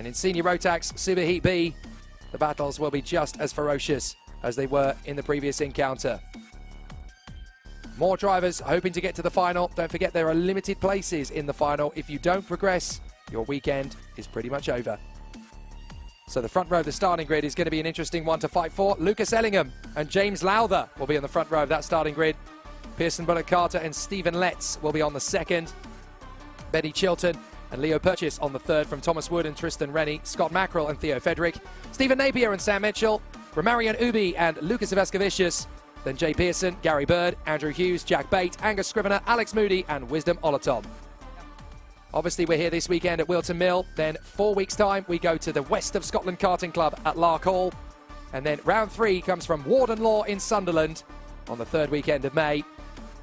And in Senior Rotax Superheat B, the battles will be just as ferocious as they were in the previous encounter. More drivers hoping to get to the final. Don't forget there are limited places in the final. If you don't progress, your weekend is pretty much over. So the front row of the starting grid is going to be an interesting one to fight for. Lucas Ellingham and James Lowther will be on the front row of that starting grid. Pearson Bullock-Carter and Stephen Letts will be on the second. Benny Chilton and Leo Purchase on the third from Thomas Wood and Tristan Rennie, Scott Mackerel and Theo Fedrick, Stephen Napier and Sam Mitchell, Romarian Ubi and Lucas Evaskovicius, then Jay Pearson, Gary Bird, Andrew Hughes, Jack Bate, Angus Scrivener, Alex Moody and Wisdom Olatom. Obviously we're here this weekend at Whilton Mill, then 4 weeks time we go to the West of Scotland Karting Club at Lark Hall, and then round 3 comes from Warden Law in Sunderland on the 3rd weekend of May,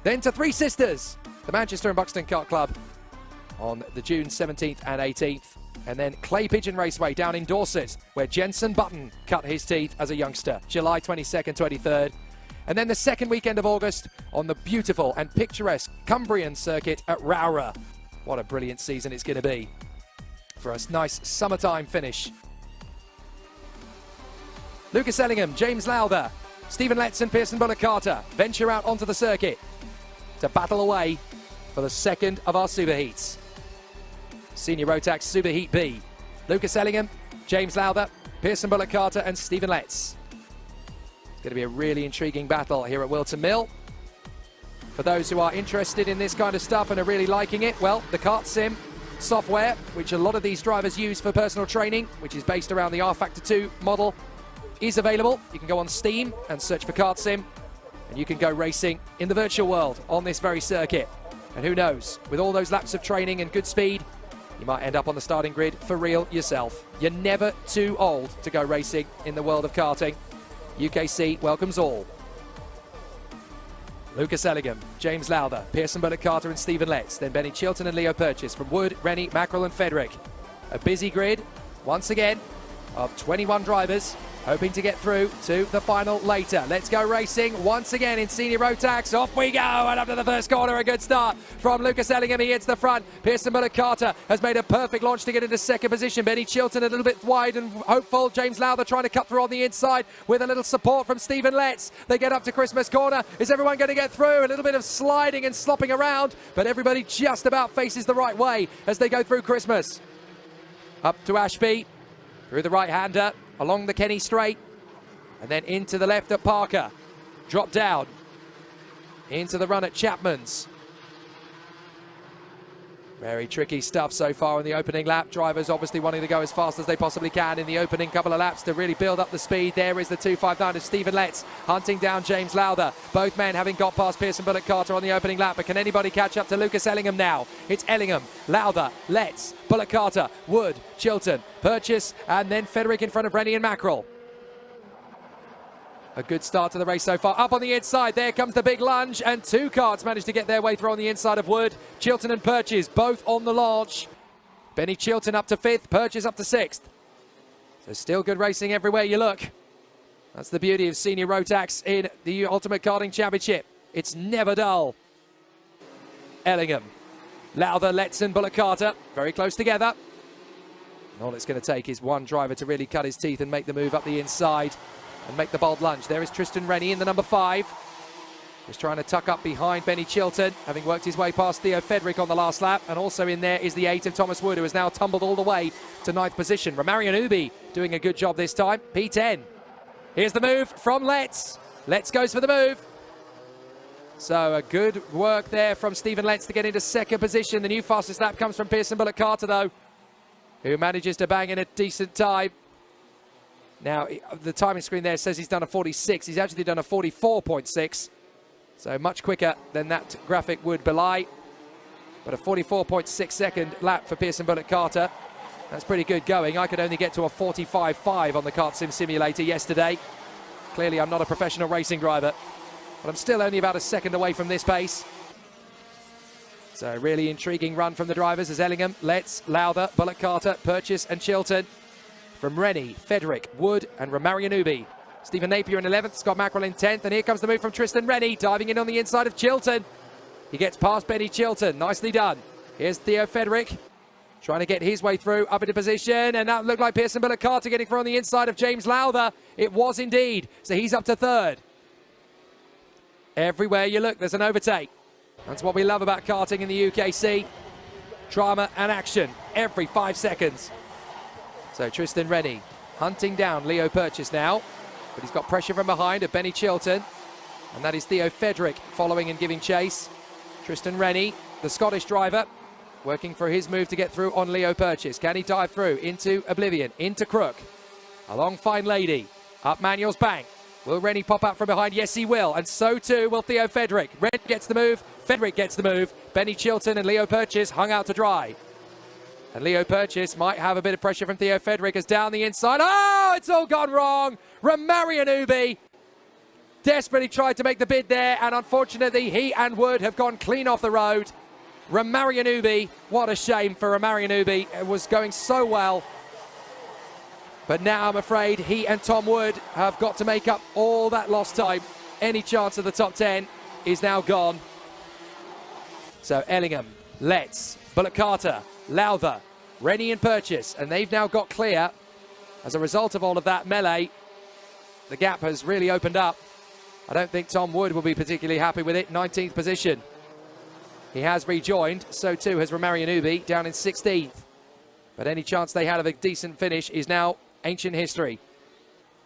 then to Three Sisters, the Manchester and Buxton Kart Club on the June 17th and 18th, and then Clay Pigeon Raceway down in Dorset where Jenson Button cut his teeth as a youngster, July 22nd, 23rd. And then the 2nd weekend of August on the beautiful and picturesque Cumbrian circuit at Rowrah. What a brilliant season it's going to be for a nice summertime finish. Lucas Ellingham, James Lowther, Stephen Letts and Pearson Bullock-Carter venture out onto the circuit to battle away for the 2nd of our Superheats. Senior Rotax Superheat B. Lucas Ellingham, James Lowther, Pearson Bullock-Carter and Stephen Letts. It's going to be a really intriguing battle here at Whilton Mill. For those who are interested in this kind of stuff and are really liking it, well, the Kart Sim software, which a lot of these drivers use for personal training, which is based around the R Factor 2 model, is available. You can go on Steam and search for Kart Sim, and you can go racing in the virtual world on this very circuit. And who knows, with all those laps of training and good speed, you might end up on the starting grid for real yourself. You're never too old to go racing in the world of karting. UKC welcomes all. Lucas Ellingham, James Lowther, Pearson Bullock-Carter and Stephen Letts, then Benny Chilton and Leo Purchase from Wood, Rennie, Mackerel and Fedrick. A busy grid, once again, of 21 drivers hoping to get through to the final later. Let's go racing once again in Senior Rotax. Off we go, and up to the first corner. A good start from Lucas Ellingham. He hits the front. Pearson Bullock-Carter has made a perfect launch to get into 2nd position. Benny Chilton a little bit wide and hopeful. James Lowther trying to cut through on the inside with a little support from Stephen Letts. They get up to Christmas corner. Is everyone going to get through? A little bit of sliding and slopping around, but everybody just about faces the right way as they go through Christmas. Up to Ashby, through the right-hander, along the Kenny Straight, and then into the left at Parker. Drop down into the run at Chapman's. Very tricky stuff so far in the opening lap. Drivers obviously wanting to go as fast as they possibly can in the opening couple of laps to really build up the speed. There is the 259 of Stephen Letts hunting down James Lowther. Both men having got past Pearson Bullock-Carter on the opening lap, but can anybody catch up to Lucas Ellingham now? It's Ellingham, Lowther, Letts, Bullock-Carter, Wood, Chilton, Purchase, and then Fedrick in front of Rennie and Mackerel. A good start to the race so far. Up on the inside, there comes the big lunge, and 2 karts managed to get their way through on the inside of Wood. Chilton and Purchase both on the launch. Benny Chilton up to 5th, Purchase up to 6th. So still good racing everywhere you look. That's the beauty of Senior Rotax in the Ultimate Karting Championship. It's never dull. Ellingham, Lowther, Letts and Bullock-Carter very close together. And all it's going to take is one driver to really cut his teeth and make the move up the inside and make the bold lunge. There is Tristan Rennie in the number 5. Just trying to tuck up behind Benny Chilton, having worked his way past Theo Fedrick on the last lap. And also in there is the 8 of Thomas Wood, who has now tumbled all the way to 9th position. Romarian Ubi doing a good job this time, P10. Here's the move from Letts. Letts goes for the move. So a good work there from Stephen Letts to get into 2nd position. The new fastest lap comes from Pearson Bullock-Carter, though, who manages to bang in a decent time. Now, the timing screen there says he's done a 46. He's actually done a 44.6. So much quicker than that graphic would belie. But a 44.6 second lap for Pearson Bullock-Carter. That's pretty good going. I could only get to a 45.5 on the Kart Sim Simulator yesterday. Clearly, I'm not a professional racing driver, but I'm still only about a second away from this pace. So a really intriguing run from the drivers as Ellingham, Letts, Lowther, Bullock-Carter, Purchase and Chilton. From Rennie, Fedrick, Wood and Romarian Ubi. Stephen Napier in 11th, Scott Mackerel in 10th, and here comes the move from Tristan Rennie, diving in on the inside of Chilton. He gets past Benny Chilton, nicely done. Here's Theo Fedrick. trying to get his way through, up into position, and that looked like Pearson Bullock Carter getting through on the inside of James Lowther. It was indeed, so he's up to third. Everywhere you look, there's an overtake. That's what we love about karting in the UKC. Drama and action every 5 seconds. So Tristan Rennie hunting down Leo Purchase now, but he's got pressure from behind of Benny Chilton, and that is Theo Fedrick following and giving chase. Tristan Rennie, the Scottish driver, working for his move to get through on Leo Purchase. Can he dive through into Oblivion, into Crook, along Fine Lady, up Manuel's Bank. Will Rennie pop out from behind? Yes, he will, and so too will Theo Fedrick. Rennie gets the move, Fedrick gets the move. Benny Chilton and Leo Purchase hung out to dry. And Leo Purchase might have a bit of pressure from Theo Fedrick as down the inside. Oh, it's all gone wrong. Romarian Ubi desperately tried to make the bid there, and unfortunately he and Wood have gone clean off the road. Romarian Ubi, what a shame for Romarian Ubi. It was going so well. But now I'm afraid he and Tom Wood have got to make up all that lost time. Any chance of the top 10 is now gone. So Ellingham, Letts, Bullock Carter, Lowther, Rennie and Purchase, and they've now got clear. As a result of all of that melee, the gap has really opened up. I don't think Tom Wood will be particularly happy with it. 19th position. He has rejoined, so too has Romarian Ubi, down in 16th. But any chance they had of a decent finish is now ancient history.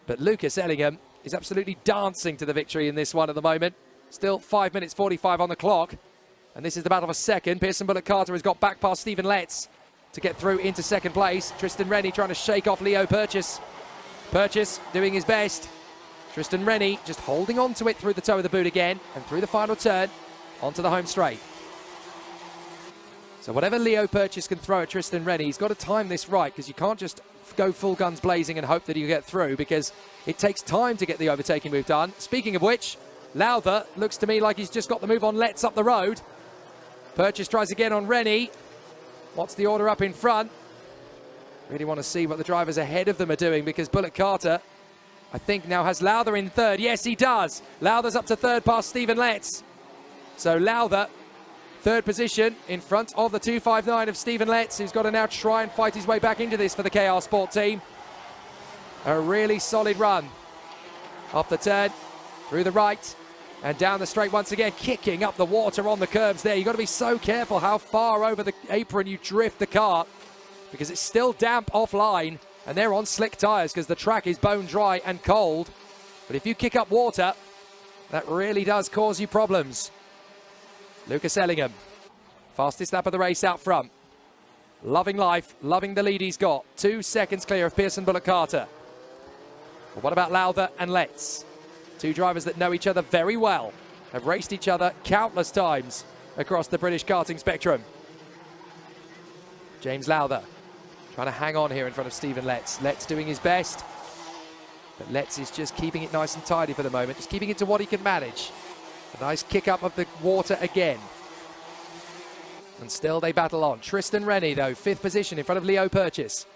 But Lucas Ellingham is absolutely dancing to the victory in this one at the moment. Still 5 minutes 45 on the clock. And this is the battle for second. Pearson Bullock Carter has got back past Stephen Letts to get through into second place. Tristan Rennie trying to shake off Leo Purchase. Purchase doing his best. Tristan Rennie just holding on to it through the toe of the boot again, and through the final turn onto the home straight. So whatever Leo Purchase can throw at Tristan Rennie, he's got to time this right, because you can't just go full guns blazing and hope that you get through, because it takes time to get the overtaking move done. Speaking of which, Lowther looks to me like he's just got the move on Letts up the road. Purchase tries again on Rennie. What's the order up in front? Really want to see what the drivers ahead of them are doing, because Bullock Carter, I think, now has Lowther in third. Yes, he does. Lowther's up to third past Stephen Letts. So Lowther, third position in front of the 259 of Stephen Letts, who's got to now try and fight his way back into this for the KR Sport team. A really solid run. Off the turn, through the right, and down the straight once again, kicking up the water on the curbs there. You've got to be so careful how far over the apron you drift the kart, because it's still damp offline, and they're on slick tyres because the track is bone dry and cold. But if you kick up water, that really does cause you problems. Lucas Ellingham, fastest lap of the race out front. Loving life, loving the lead he's got. 2 seconds clear of Pearson Bullock Carter. But what about Lowther and Letts? Two drivers that know each other very well, have raced each other countless times across the British karting spectrum. James Lowther trying to hang on here in front of Stephen Letts. Letts doing his best, but Letts is just keeping it nice and tidy for the moment, just keeping it to what he can manage. A nice kick up of the water again. And still they battle on. Tristan Rennie, though, 5th position in front of Leo Purchase.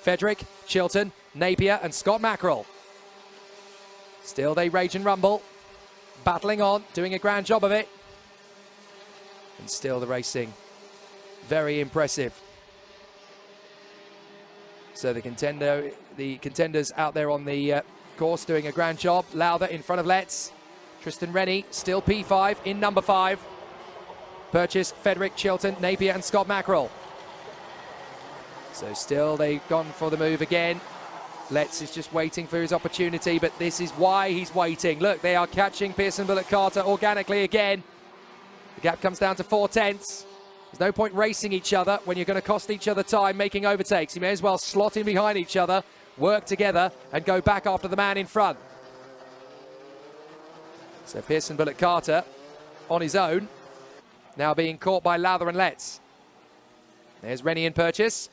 Fedrick, Chilton, Napier and Scott Mackerel. Still they rage and rumble, battling on, doing a grand job of it. And still the racing, very impressive. So the contenders out there on the course doing a grand job. Lowther in front of Letts. Tristan Rennie still P5 in number 5. Purchase, Fedrick, Chilton, Napier and Scott Mackerel. So still they've gone for the move again. Letts is just waiting for his opportunity, but this is why he's waiting. Look, they are catching Pearson Bullock Carter organically again. The gap comes down to 4/10. There's no point racing each other when you're going to cost each other time making overtakes. You may as well slot in behind each other, work together, and go back after the man in front. So Pearson Bullock Carter on his own, now being caught by Lowther and Letts. There's Rennie and Purchase.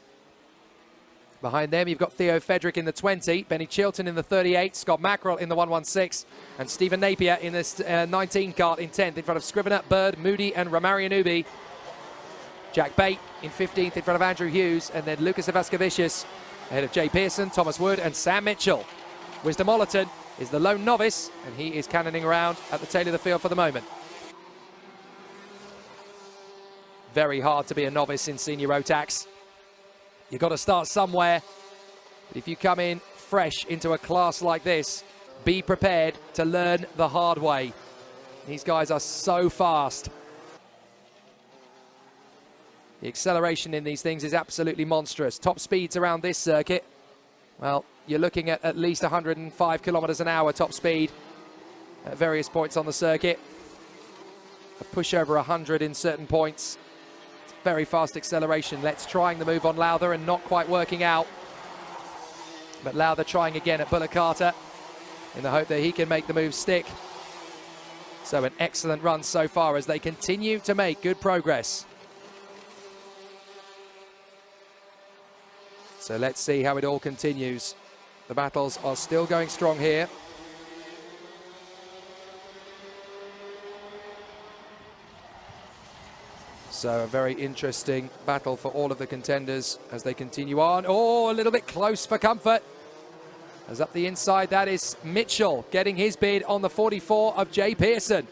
Behind them, you've got Theo Fedrick in the 20, Benny Chilton in the 38, Scott Mackerel in the 116, and Stephen Napier in this 19 kart in 10th, in front of Scrivener, Bird, Moody, and Romarian Ubi. Jack Bate in 15th, in front of Andrew Hughes, and then Lucas Evascovicius ahead of Jay Pearson, Thomas Wood, and Sam Mitchell. Wisdom Ollerton is the lone novice, and he is cannoning around at the tail of the field for the moment. Very hard to be a novice in senior Rotax. You've got to start somewhere. But if you come in fresh into a class like this, be prepared to learn the hard way. These guys are so fast. The acceleration in these things is absolutely monstrous. Top speeds around this circuit, well, you're looking at least 105 kilometers an hour top speed at various points on the circuit. A push over 100 in certain points. It's very fast acceleration. Let's trying the move on Lowther and not quite working out. But Lowther trying again at Bullock Carter in the hope that he can make the move stick. So an excellent run so far as they continue to make good progress. So let's see how it all continues. The battles are still going strong here. So a very interesting battle for all of the contenders as they continue on. Oh, a little bit close for comfort. As up the inside, that is Mitchell getting his bid on the 44 of Jay Pearson.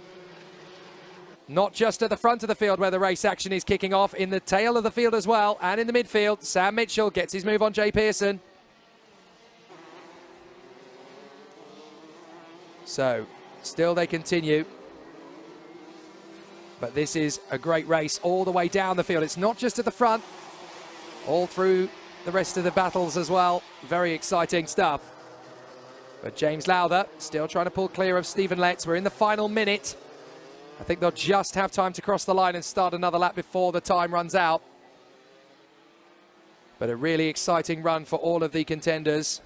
Not just at the front of the field where the race action is kicking off, in the tail of the field as well, and in the midfield, Sam Mitchell gets his move on Jay Pearson. So, still they continue. But this is a great race all the way down the field. It's not just at the front, all through the rest of the battles as well. Very exciting stuff. But James Lowther still trying to pull clear of Stephen Letts. We're in the final minute. I think they'll just have time to cross the line and start another lap before the time runs out. But a really exciting run for all of the contenders.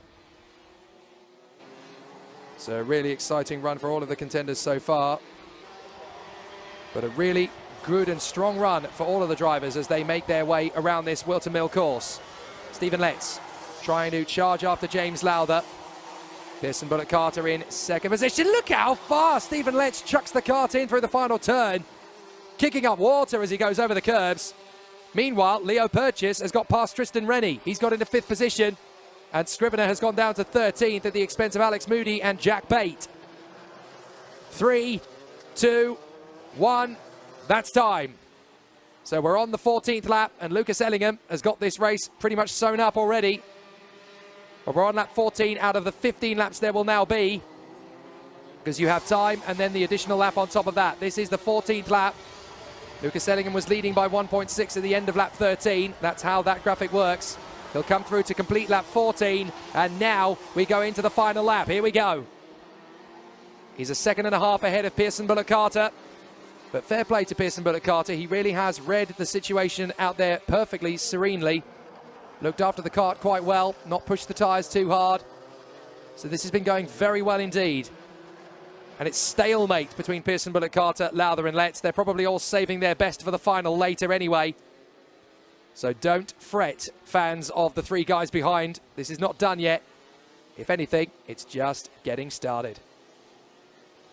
So a really exciting run for all of the contenders so far. But a really good and strong run for all of the drivers as they make their way around this Whilton Mill course. Stephen Letts trying to charge after James Lowther. Pearson Bullock Carter in second position. Look how fast Stephen Letts chucks the kart in through the final turn, kicking up water as he goes over the curbs. Meanwhile, Leo Purchase has got past Tristan Rennie. He's got into 5th position, and Scrivener has gone down to 13th at the expense of Alex Moody and Jack Bate. 3, 2, 1, that's time. So we're on the 14th lap, and Lucas Ellingham has got this race pretty much sewn up already. But we're on lap 14 out of the 15 laps there will now be, because you have time and then the additional lap on top of that. This is the 14th lap. Lucas Ellingham was leading by 1.6 at the end of lap 13. That's how that graphic works. He'll come through to complete lap 14, and now we go into the final lap. Here we go. He's a second and a half ahead of Pearson Bullock Carter. But fair play to Pearson Bullock Carter. He really has read the situation out there perfectly, serenely. Looked after the kart quite well, not pushed the tyres too hard. So this has been going very well indeed. And it's stalemate between Pearson Bullock Carter, Lowther and Letts. They're probably all saving their best for the final later anyway. So don't fret, fans of the 3 guys behind. This is not done yet. If anything, it's just getting started.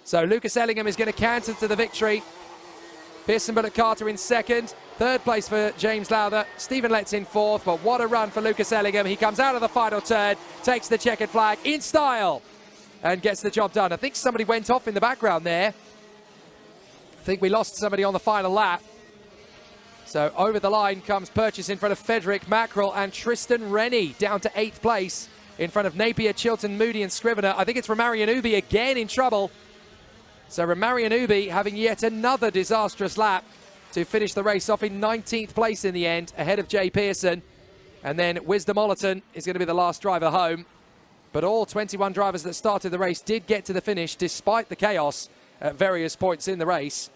So Lucas Ellingham is going to canter to the victory. Pearson Bullock Carter in second. 3rd place for James Lowther. Stephen Letts in 4th, but what a run for Lucas Ellingham. He comes out of the final turn, takes the checkered flag in style, and gets the job done. I think somebody went off in the background there. I think we lost somebody on the final lap. So over the line comes Purchase in front of Frederick Mackerel and Tristan Rennie down to 8th place in front of Napier, Chilton, Moody and Scrivener. I think it's Romarian Ubi again in trouble. So Romarian Ubi having yet another disastrous lap to finish the race off in 19th place in the end, ahead of Jay Pearson. And then Wisdom Ollerton is going to be the last driver home. But all 21 drivers that started the race did get to the finish despite the chaos at various points in the race.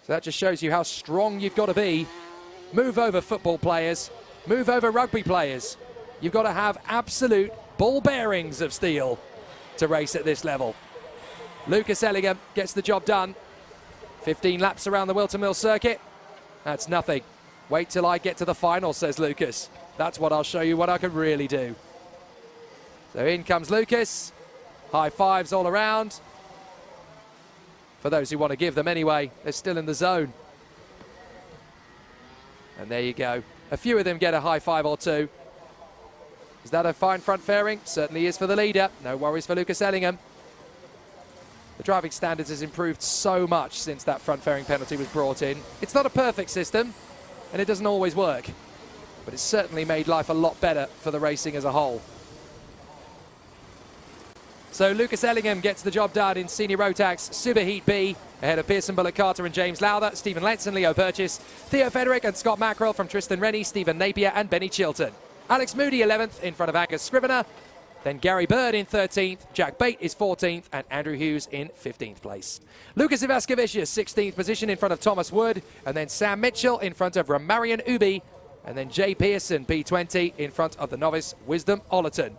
So that just shows you how strong you've got to be. Move over football players, move over rugby players. You've got to have absolute ball bearings of steel to race at this level. Lucas Ellingham gets the job done. 15 laps around the Whilton Mill circuit. That's nothing. Wait till I get to the final, says Lucas. That's what I'll show you what I can really do. So in comes Lucas. High fives all around. For those who want to give them anyway, they're still in the zone. And there you go. A few of them get a high five or two. Is that a fine front fairing? Certainly is for the leader. No worries for Lucas Ellingham. The driving standards has improved so much since that front fairing penalty was brought in. It's not a perfect system, and it doesn't always work. but it's certainly made life a lot better for the racing as a whole. So Lucas Ellingham gets the job done in Senior Rotax Superheat B, ahead of Pearson Bullock Carter and James Lowther, Stephen Letson, Leo Purchase, Theo Federick and Scott Mackerel from Tristan Rennie, Stephen Napier and Benny Chilton. Alex Moody 11th in front of Angus Scrivener, then Gary Bird in 13th, Jack Bate is 14th and Andrew Hughes in 15th place. Lucas Ivaskevicius 16th position in front of Thomas Wood, and then Sam Mitchell in front of Romarian Ubi, and then Jay Pearson P20 in front of the novice Wisdom Ollerton.